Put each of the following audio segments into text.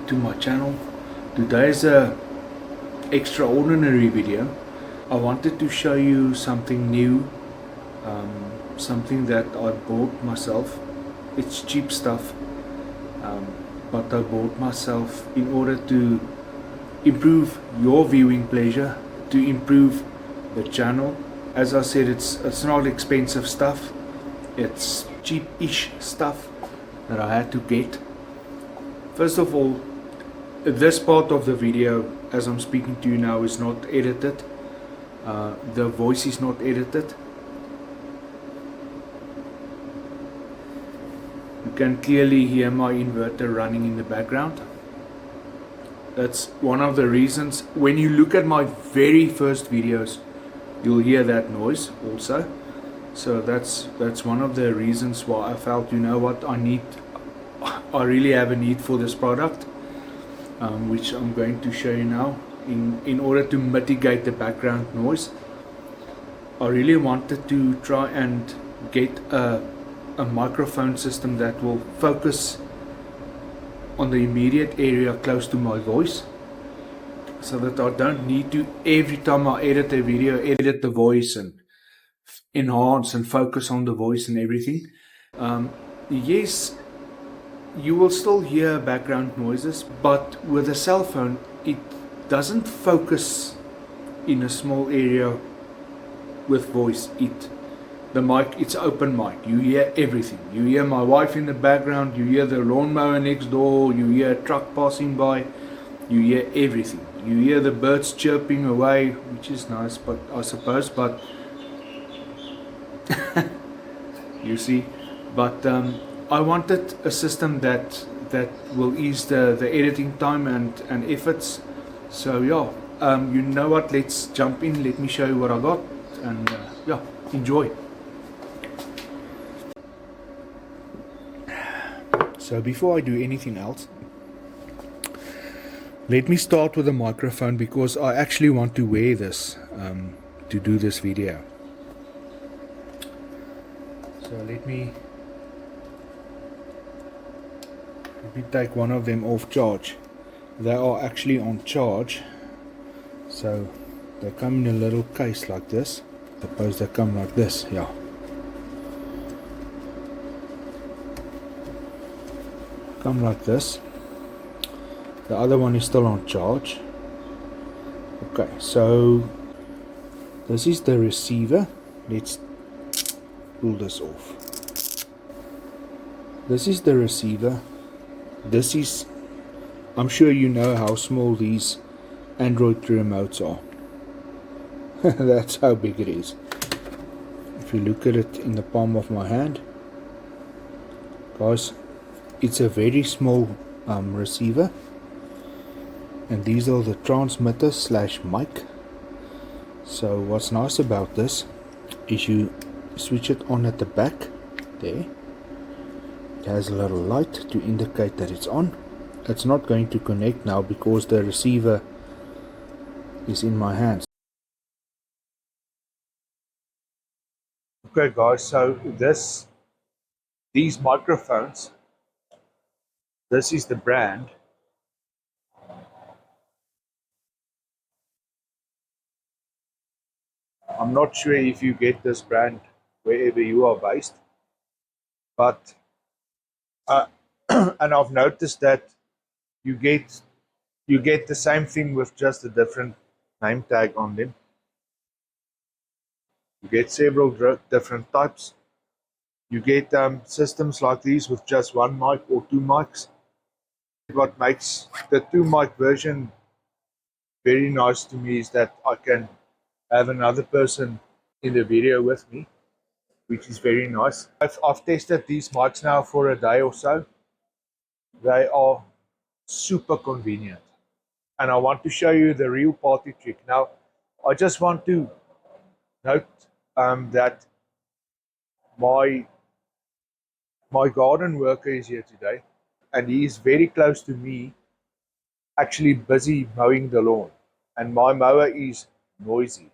to my channel. Today is a extraordinary video. I wanted to show you something new, something that I bought myself. It's cheap stuff, but I bought myself in order to improve your viewing pleasure, to improve the channel. As I said, it's not expensive stuff. It's cheap-ish stuff that I had to get. First of all, this part of the video, as I'm speaking to you now, is not edited. The voice is not edited. You can clearly hear my inverter running in the background. That's one of the reasons. When you look at my very first videos, you'll hear that noise also. So that's one of the reasons why I felt, you know what, I really have a need for this product, which I'm going to show you now. In order to mitigate the background noise, I really wanted to try and get a microphone system that will focus on the immediate area close to my voice, so that I don't need to, every time I edit a video, edit the voice and enhance and focus on the voice and everything. Yes, you will still hear background noises, but with a cell phone it doesn't focus in a small area with voice. The mic, it's open mic, you hear everything. You hear my wife in the background, you hear the lawnmower next door, you hear a truck passing by, you hear everything. You hear the birds chirping away, which is nice, but I suppose, but you see. But I wanted a system that will ease the editing time and efforts. So yeah, you know what, let's jump in. Let me show you what I got, and yeah, enjoy. So before I do anything else, let me start with the microphone, because I actually want to wear this to do this video. So let me take one of them off charge. They are actually on charge, so they come in a little case like this. Suppose they come like this, yeah. Come like this. The other one is still on charge. Okay, so this is the receiver. Let's pull this off. This is the receiver. This is, I'm sure you know how small these Android remotes are. That's how big it is. If you look at it in the palm of my hand, guys, it's a very small receiver. And these are the transmitter / mic. So what's nice about this is you switch it on at the back there. It has a little light to indicate that it's on. It's not going to connect now because the receiver is in my hands. Okay guys, so these microphones, this is the brand. I'm not sure if you get this brand wherever you are based, but and I've noticed that you get the same thing with just a different name tag on them. You get several different types. You get systems like these with just one mic or two mics. What makes the two mic version very nice to me is that I can have another person in the video with me, which is very nice. I've tested these mics now for a day or so. They are super convenient, and I want to show you the real party trick. Now, I just want to note that my garden worker is here today, and he is very close to me, actually busy mowing the lawn, and my mower is noisy.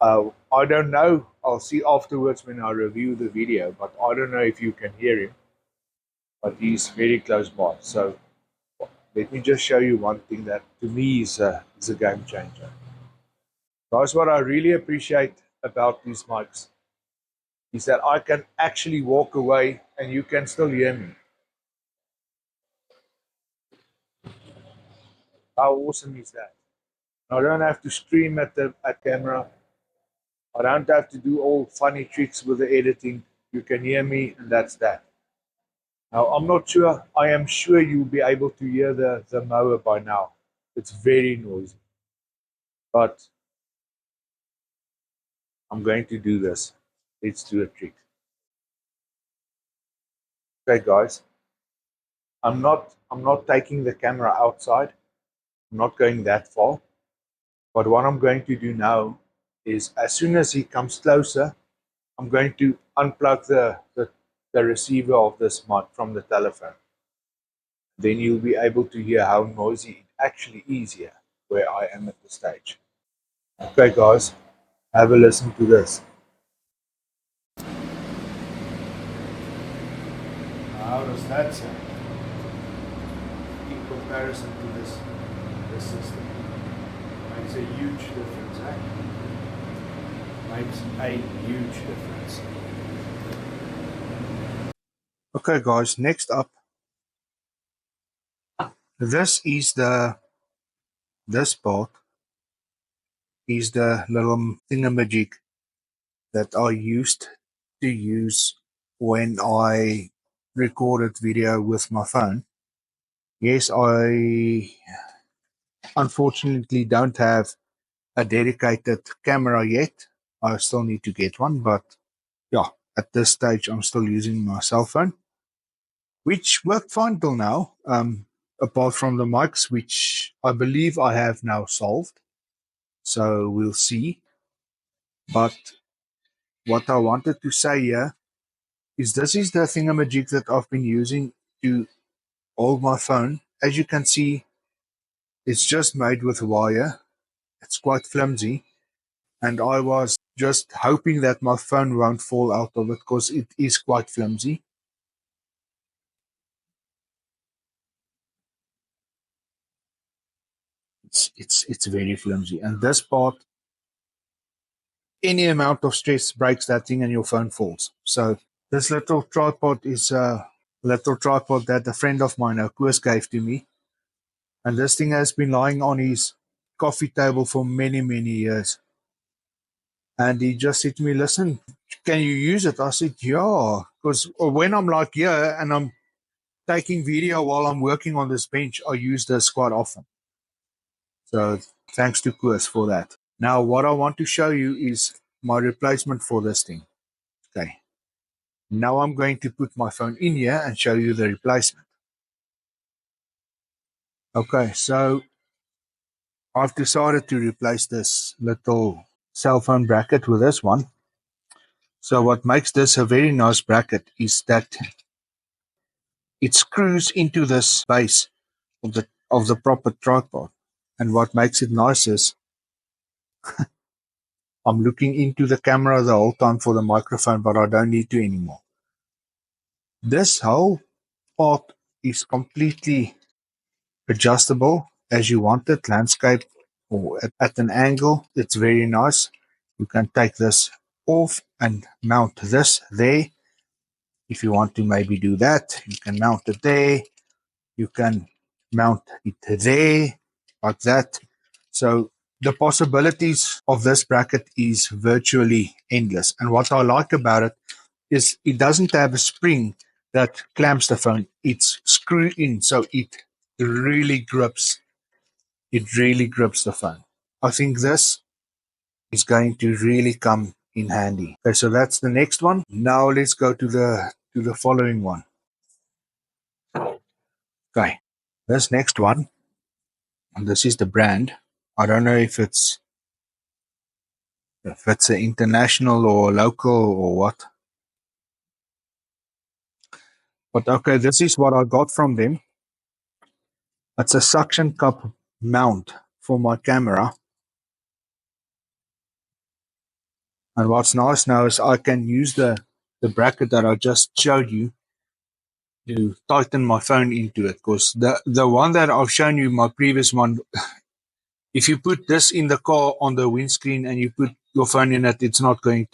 I don't know, I'll see afterwards when I review the video, but I don't know if you can hear him, but he's very close by. So let me just show you one thing that to me is a game changer. That's what I really appreciate about these mics is that I can actually walk away and you can still hear me. How awesome is that? I don't have to scream at the camera. I don't have to do all funny tricks with the editing. You can hear me, and that's that. Now, I'm not sure. I am sure you'll be able to hear the mower by now. It's very noisy. But I'm going to do this. Let's do a trick. Okay, guys. I'm not taking the camera outside. I'm not going that far. But what I'm going to do now is as soon as he comes closer, I'm going to unplug the receiver of this mic from the telephone. Then you'll be able to hear how noisy it actually is here where I am at the stage. Okay, guys, have a listen to this. How does that sound in comparison to this system? Makes a huge difference, eh? Makes a huge difference. Okay, guys, next up, this is this part is the little thingamajig that I used to use when I recorded video with my phone. Yes, I unfortunately don't have a dedicated camera yet. I still need to get one, but yeah, at this stage I'm still using my cell phone, which worked fine till now. Apart from the mics, which I believe I have now solved. So we'll see. But what I wanted to say here is this is the thingamajig that I've been using to hold my phone. As you can see, it's just made with wire. It's quite flimsy. And I was just hoping that my phone won't fall out of it because it is quite flimsy. It's very flimsy. And this part, any amount of stress breaks that thing and your phone falls. So this little tripod is a little tripod that a friend of mine, Koos, gave to me. And this thing has been lying on his coffee table for many, many years. And he just said to me, listen, can you use it? I said, yeah. Because when I'm like here and I'm taking video while I'm working on this bench, I use this quite often. So thanks to Koos for that. Now, what I want to show you is my replacement for this thing. Okay. Now I'm going to put my phone in here and show you the replacement. Okay, so I've decided to replace this little cell phone bracket with this one. So what makes this a very nice bracket is that it screws into this base of the proper tripod. And what makes it nice is I'm looking into the camera the whole time for the microphone, but I don't need to anymore. This whole part is completely adjustable as you want it, landscape or at an angle. It's very nice. You can take this off and mount this there. If you want to maybe do that, you can mount it there. You can mount it there like that. So the possibilities of this bracket is virtually endless. And what I like about it is it doesn't have a spring that clamps the phone. It's screwed in, so it really grips. It really grips the phone. I think this is going to really come in handy. Okay, so that's the next one. Now let's go to the following one. Okay, this next one, and this is the brand. I don't know if it's an international or local or what. But okay, this is what I got from them. It's a suction cup mount for my camera. And what's nice now is I can use the bracket that I just showed you to tighten my phone into it, because the one that I've shown you, my previous one, if you put this in the car on the windscreen and you put your phone in it, that's not going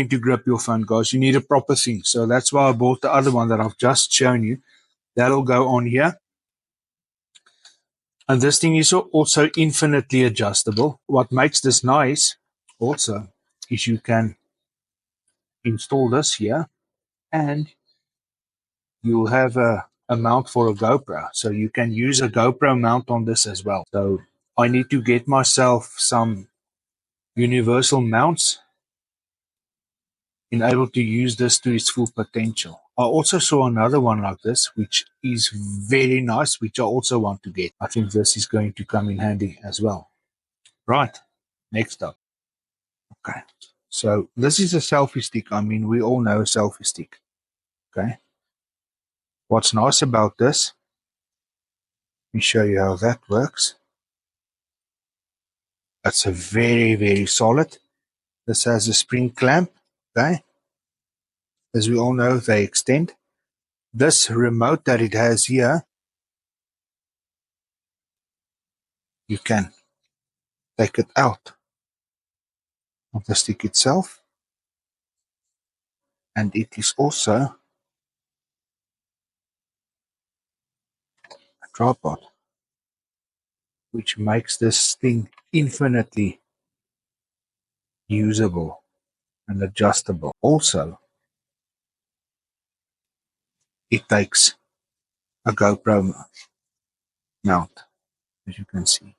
to grip your phone, guys. You need a proper thing. So that's why I bought the other one that I've just shown you. That'll go on here. And this thing is also infinitely adjustable. What makes this nice also is you can install this here, and you'll have a mount for a GoPro. So you can use a GoPro mount on this as well. So I need to get myself some universal mounts in able to use this to its full potential. I also saw another one like this, which is very nice, which I also want to get. I think this is going to come in handy as well. Right, next up. Okay, so this is a selfie stick. I mean, we all know a selfie stick. Okay, what's nice about this, let me show you how that works. That's a very, very solid. This has a spring clamp. Okay, as we all know, they extend. This remote that it has here, you can take it out of the stick itself, and it is also a tripod, which makes this thing infinitely usable and adjustable. Also, it takes a GoPro mount, as you can see.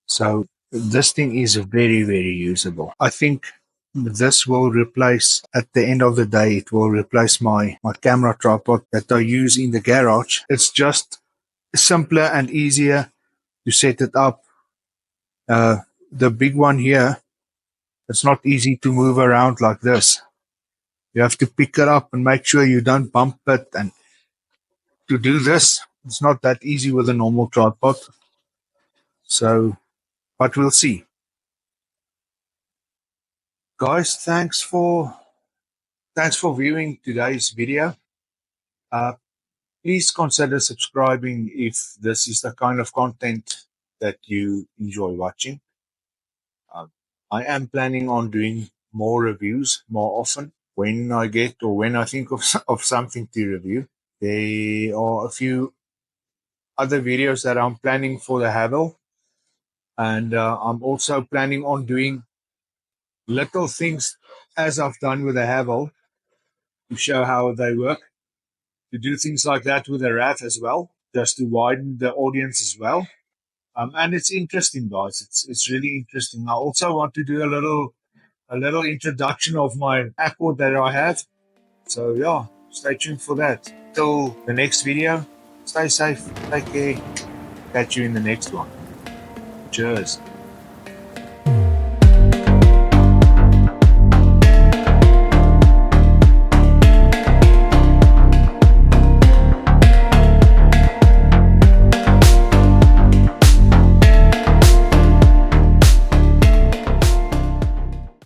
So this thing is very, very usable. I think this will replace, at the end of the day, it will replace my camera tripod that I use in the garage. It's just simpler and easier to set it up. The big one here, it's not easy to move around like this. You have to pick it up and make sure you don't bump it. And to do this, it's not that easy with a normal tripod. So, but we'll see. Guys, thanks for viewing today's video. Please consider subscribing if this is the kind of content that you enjoy watching. I am planning on doing more reviews more often when I think of something to review. There are a few other videos that I'm planning for the Havel, and I'm also planning on doing little things as I've done with the Havel to show how they work. To do things like that with a RAV as well, just to widen the audience as well. And it's interesting, guys. It's really interesting. I also want to do a little introduction of my Accord that I have. So yeah, stay tuned for that. Till the next video, stay safe, take care. Catch you in the next one. Cheers.